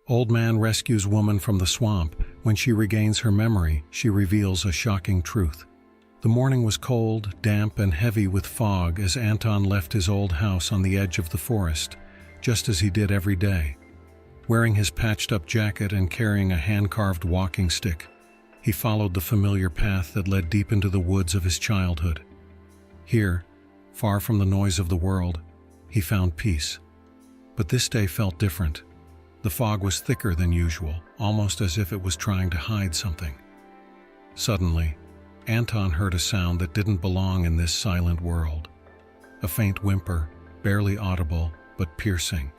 Old man rescues woman from the swamp. When she regains her memory, she reveals a shocking truth. The morning was cold, damp, and heavy with fog as Anton left his old house on the edge of the forest, just as he did every day. Wearing his patched-up jacket and carrying a hand-carved walking stick, he followed the familiar path that led deep into the woods of his childhood. Here, far from the noise of the world, he found peace. But this day felt different. The fog was thicker than usual, almost as if it was trying to hide something. Suddenly, Anton heard a sound that didn't belong in this silent world. A faint whimper, barely audible, but piercing.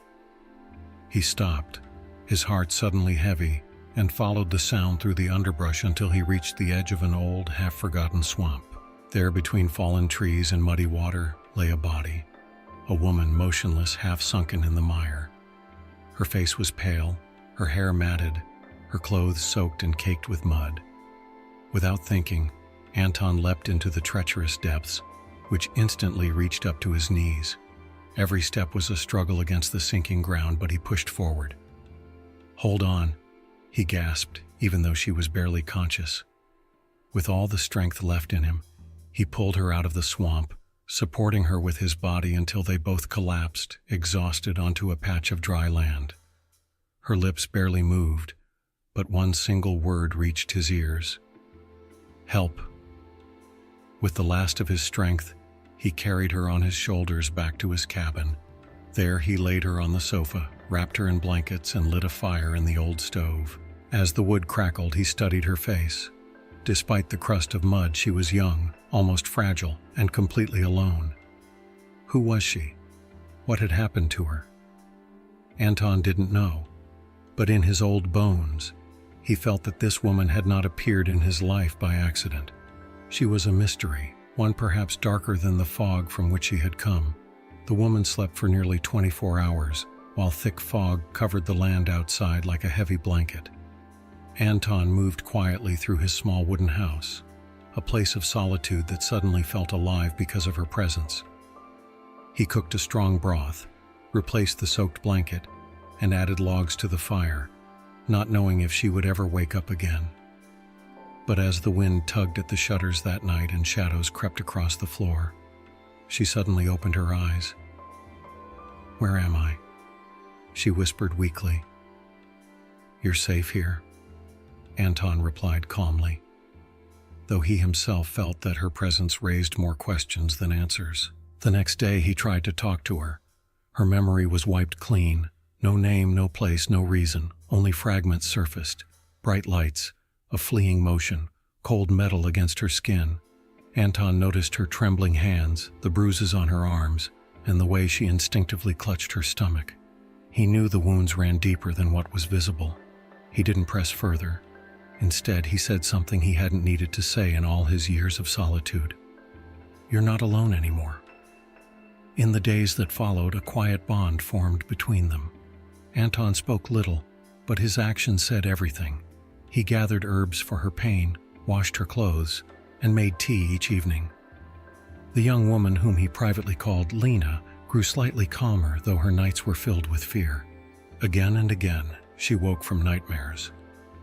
He stopped, his heart suddenly heavy, and followed the sound through the underbrush until he reached the edge of an old, half-forgotten swamp. There, between fallen trees and muddy water, lay a body. A woman motionless, half-sunken in the mire. Her face was pale, her hair matted, her clothes soaked and caked with mud. Without thinking, Anton leapt into the treacherous depths, which instantly reached up to his knees. Every step was a struggle against the sinking ground, but he pushed forward. "Hold on," he gasped, even though she was barely conscious. With all the strength left in him, he pulled her out of the swamp, supporting her with his body until they both collapsed, exhausted, onto a patch of dry land. Her lips barely moved, but one single word reached his ears. "Help." With the last of his strength, he carried her on his shoulders back to his cabin. There he laid her on the sofa, wrapped her in blankets, and lit a fire in the old stove. As the wood crackled, he studied her face. Despite the crust of mud, she was young, almost fragile, and completely alone. Who was she? What had happened to her? Anton didn't know, but in his old bones, he felt that this woman had not appeared in his life by accident. She was a mystery, one perhaps darker than the fog from which she had come. The woman slept for nearly 24 hours, while thick fog covered the land outside like a heavy blanket. Anton moved quietly through his small wooden house, a place of solitude that suddenly felt alive because of her presence. He cooked a strong broth, replaced the soaked blanket, and added logs to the fire, not knowing if she would ever wake up again. But as the wind tugged at the shutters that night and shadows crept across the floor, she suddenly opened her eyes. "Where am I?" she whispered weakly. "You're safe here," Anton replied calmly, though he himself felt that her presence raised more questions than answers. The next day he tried to talk to her. Her memory was wiped clean. No name, no place, no reason. Only fragments surfaced. Bright lights, a fleeing motion, cold metal against her skin. Anton noticed her trembling hands, the bruises on her arms, and the way she instinctively clutched her stomach. He knew the wounds ran deeper than what was visible. He didn't press further. Instead, he said something he hadn't needed to say in all his years of solitude. "You're not alone anymore." In the days that followed, a quiet bond formed between them. Anton spoke little, but his actions said everything. He gathered herbs for her pain, washed her clothes, and made tea each evening. The young woman, whom he privately called Lena, grew slightly calmer, though her nights were filled with fear. Again and again, she woke from nightmares,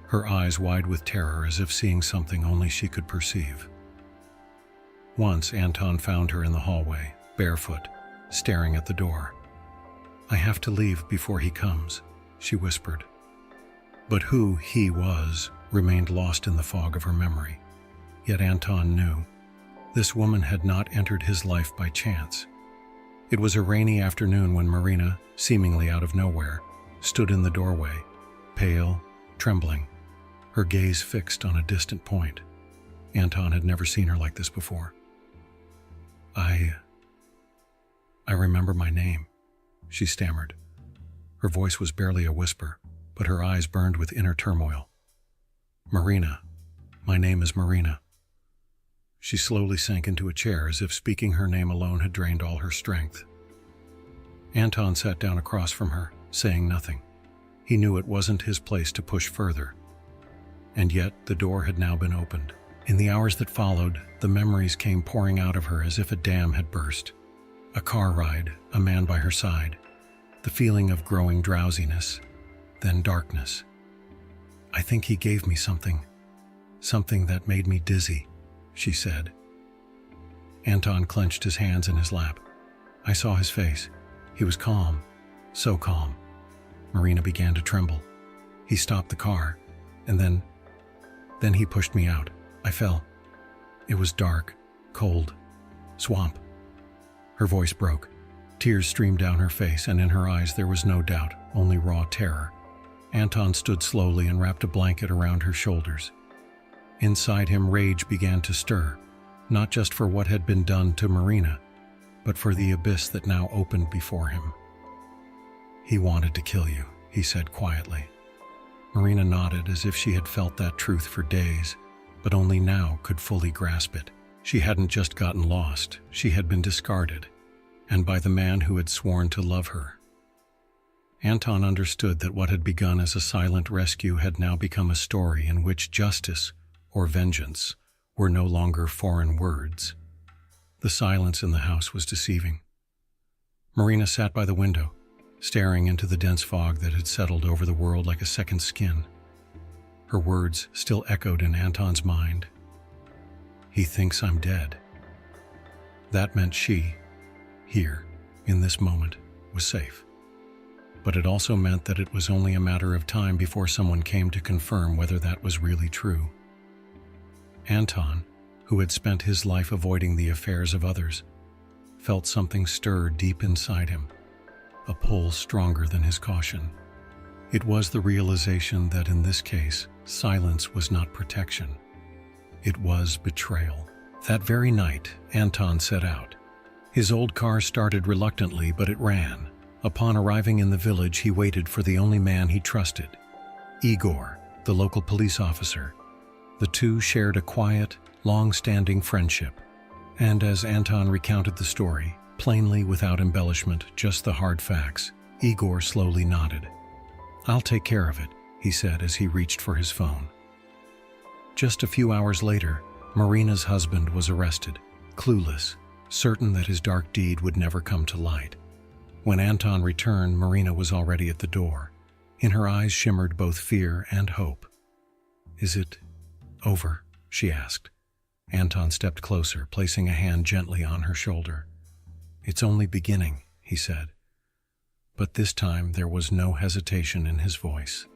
her eyes wide with terror as if seeing something only she could perceive. Once Anton found her in the hallway, barefoot, staring at the door. "I have to leave before he comes," she whispered. But who he was remained lost in the fog of her memory. Yet Anton knew. This woman had not entered his life by chance. It was a rainy afternoon when Marina, seemingly out of nowhere, stood in the doorway, pale, trembling, her gaze fixed on a distant point. Anton had never seen her like this before. I remember my name," she stammered. Her voice was barely a whisper, but her eyes burned with inner turmoil. "Marina. My name is Marina." She slowly sank into a chair as if speaking her name alone had drained all her strength. Anton sat down across from her, saying nothing. He knew it wasn't his place to push further. And yet the door had now been opened. In the hours that followed, the memories came pouring out of her as if a dam had burst. A car ride, a man by her side, the feeling of growing drowsiness, then darkness. "I think he gave me something that made me dizzy," she said. Anton clenched his hands in his lap. I saw his face. He was calm, so calm. Marina began to tremble. He stopped the car, and then he pushed me out. I fell. It was dark, cold, swamp. Her voice broke. Tears streamed down her face, and in her eyes there was no doubt, only raw terror. Anton stood slowly and wrapped a blanket around her shoulders. Inside him, rage began to stir, not just for what had been done to Marina, but for the abyss that now opened before him. "He wanted to kill you," he said quietly. Marina nodded as if she had felt that truth for days, but only now could fully grasp it. She hadn't just gotten lost, she had been discarded, and by the man who had sworn to love her. Anton understood that what had begun as a silent rescue had now become a story in which justice or vengeance were no longer foreign words. The silence in the house was deceiving. Marina sat by the window, staring into the dense fog that had settled over the world like a second skin. Her words still echoed in Anton's mind. "He thinks I'm dead." That meant she, here, in this moment, was safe. But it also meant that it was only a matter of time before someone came to confirm whether that was really true. Anton, who had spent his life avoiding the affairs of others, felt something stir deep inside him, a pull stronger than his caution. It was the realization that in this case, silence was not protection. It was betrayal. That very night, Anton set out. His old car started reluctantly, but it ran. Upon arriving in the village, he waited for the only man he trusted, Igor, the local police officer. The two shared a quiet, long-standing friendship. And as Anton recounted the story, plainly without embellishment, just the hard facts, Igor slowly nodded. "I'll take care of it," he said as he reached for his phone. Just a few hours later, Marina's husband was arrested, clueless, certain that his dark deed would never come to light. When Anton returned, Marina was already at the door. In her eyes shimmered both fear and hope. "Is it over?" she asked. Anton stepped closer, placing a hand gently on her shoulder. "It's only beginning," he said. But this time there was no hesitation in his voice.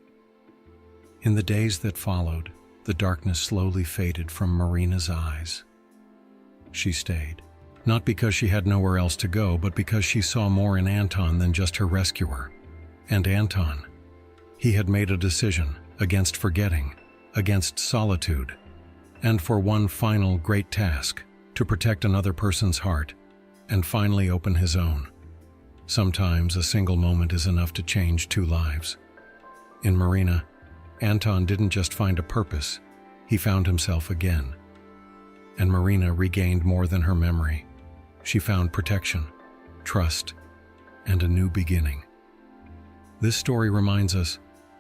In the days that followed, the darkness slowly faded from Marina's eyes. She stayed, not because she had nowhere else to go, but because she saw more in Anton than just her rescuer. And Anton, he had made a decision against forgetting, against solitude, and for one final great task, to protect another person's heart, and finally open his own. Sometimes a single moment is enough to change two lives. In Marina, Anton didn't just find a purpose, he found himself again. And Marina regained more than her memory. She found protection, trust, and a new beginning. This story reminds us,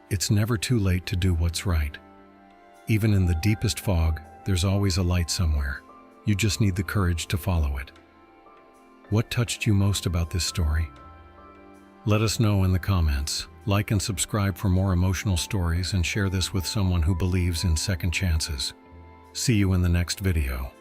it's never too late to do what's right. Even in the deepest fog, there's always a light somewhere. You just need the courage to follow it. What touched you most about this story? Let us know in the comments. Like and subscribe for more emotional stories, and share this with someone who believes in second chances. See you in the next video.